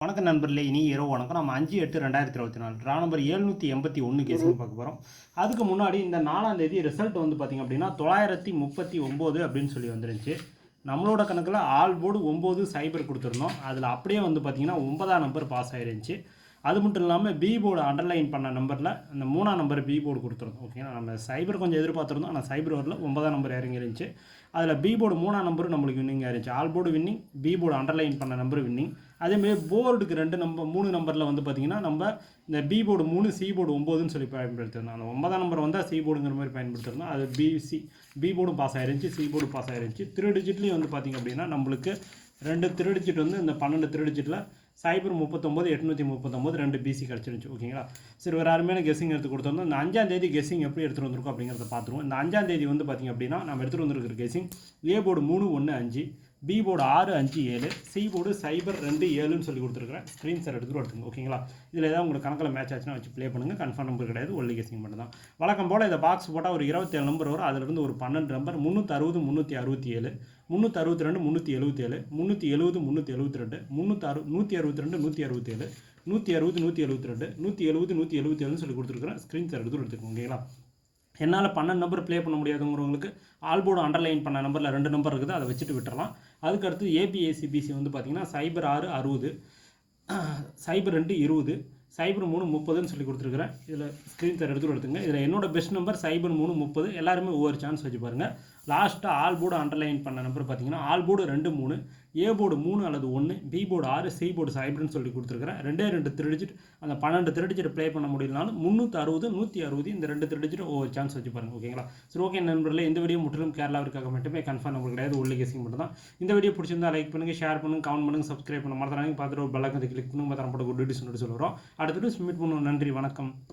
வணக்கம் நண்பர்களே, இனி இரவு வணக்கம். நம்ம 5/8/2024 ரா நம்பர் 781 கேஸுங்க பார்க்க போகிறோம். அதுக்கு முன்னாடி இந்த 4ஆம் தேதி ரிசல்ட் வந்து பார்த்திங்க அப்படின்னா 939 அப்படின்னு சொல்லி வந்துருந்துச்சு. நம்மளோட கணக்கில் ஆல் போர்டு 9 சைபர் கொடுத்துருந்தோம். அதில் அப்படியே வந்து பார்த்திங்கன்னா 9ஆம் நம்பர் பாஸ் ஆயிருந்துச்சு. அது மட்டும் இல்லாமல் பி போர்டு அண்டர்லைன் பண்ண நம்பரில் அந்த 3ஆம் நம்பர் பி போர்டு கொடுத்துருந்தோம். ஓகேங்களா, நம்ம சைபர் கொஞ்சம் எதிர்பார்த்துருந்தோம், ஆனால் சைபர் வரல. 9ஆம் நம்பர் இறங்கி இருந்துச்சு. அதில் பி போர்டு 3ஆம் நம்பரும் நம்மளுக்கு வின்னிங் ஆயிருந்துச்சு. All board winning, B board underline பண்ண நம்பர் வின்னிங். அதேமாதிரி போர்டுக்கு 3 நம்பரில் வந்து பார்த்திங்கன்னா நம்ம இந்த பி போர்டு 3 சி போர்டு 9ன்னு சொல்லி பயன்படுத்திருந்தோம். அந்த 9ஆம் நம்பர் வந்தால் சி போர்டுங்கிற மாதிரி பயன்படுத்திருந்தோம். அது பி போர்டும் பாஸ் ஆயிருந்துச்சு, சி போர்டு பாஸ் ஆயிருந்துச்சு. 3 டிஜிட்லேயும் வந்து பார்த்திங்க அப்படின்னா நம்மளுக்கு 2 3 டிஜிட் வந்து இந்த 12 3 டிஜிட்டில் சைபர் 39 839 2 பிசி கிடச்சிருந்துச்சு. ஓகேங்களா, சரி, ஒரு அருமையான கெஸ்ஸிங் எடுத்து கொடுத்துருந்தோம். இந்த 5ஆம் தேதி கெஸ்ஸிங் எப்படி எடுத்துகிட்டு வந்திருக்கோம் அப்படிங்கிறத பார்த்துருவோம். இந்த 5ஆம் தேதி வந்து பார்த்திங்க அப்படின்னா நம்ம எடுத்துகிட்டு வந்திருக்கிற guessing A board 3 1 5, B board 6 5 7, C board cipher 2 7ன்னு சொல்லி கொடுத்துருக்குறேன். ஸ்க்ரீன்ஷாட் எடுத்துகிட்டு ஓகேங்களா. இதில் ஏதாவது உங்களுக்கு கணக்கில் மேட்ச் ஆச்சுன்னா வச்சு ப்ளே பண்ணுங்கள். கன்ஃபார்ம் நம்பர் கிடையாது, ஒன்லி கெஸ்ஸிங் மட்டும் தான். வழக்கம் போல் இதை பாக்ஸ் போட்டால் ஒரு 27 நம்பர் வரும். அதிலிருந்து ஒரு 12 நம்பர் 360 367, 362 377, 370 372, 162 167, 160 172, 170 177ன்னு சொல்லி கொடுத்துருக்குறேன். ஸ்க்ரீன்ஷாட் எடுத்துக்கோங்க. ஓகேங்களா, என்னால் 12 நம்பர் ப்ளே பண்ண முடியாதுங்கிறவங்களுக்கு ஆல் போர்டு அண்டர்லைன் பண்ண நம்பரில் 2 நம்பர் இருக்குது, அதை வச்சுட்டு விட்டுறலாம். அதுக்கடுத்து ஏபிஏசிபிசி வந்து பார்த்திங்கன்னா சைபர் 6 60, சைபர் 2 20, சைபர் 3 30ன்னு சொல்லி கொடுத்துருக்குறேன். இதில் ஸ்க்ரீன்ஷாட் எடுத்துங்க. இதில் என்னோட பெஸ்ட் நம்பர் சைபர் 3 30. எல்லாருமே ஒவ்வொரு சான்ஸ் வச்சு பாருங்கள். லாஸ்ட்டாக ஆல் போர்டு அண்டர்லைன் பண்ண நம்பர் பார்த்தீங்கன்னா ஆல் போர்டு 2 3, ஏ போர்டு 3 அல்லது 1, பி போர்டு 6, சி போர்டு சைபர்னு சொல்லி கொடுத்துருக்குறேன். 2 3 டிஜிட் அந்த 12 3 டிஜிட் ப்ளே பண்ண முடியலனாலும் 360 160 இந்த 2 3 டிஜிட் ஒவ்வொரு சான்ஸ் வச்சு பாருங்கள். ஓகேங்களா, சரி, ஓகே நண்பர்களே, இந்த வீடியோ முற்றிலும் கேரளாவிற்காக மட்டுமே. கன்ஃபார்ம் நம்பர் கிடையாது, ஒன்லி கெஸ்ஸிங் மட்டும் தான். இந்த வீடியோ பிடிச்சிருந்தா லைக் பண்ணுங்கள், ஷேர் பண்ணுங்கள், கமெண்ட் பண்ணுங்கள், சப்ஸ்கிரைப் பண்ண மறந்துடாதீங்க. பார்த்துட்டு ஒரு பெல் ஐகானை கிளிக் பண்ணுங்கள். மற்ற கூட குட் டீஸ் சொல்லுறோம். அடுத்தது மீட் பண்ணுவோம். நன்றி, வணக்கம்.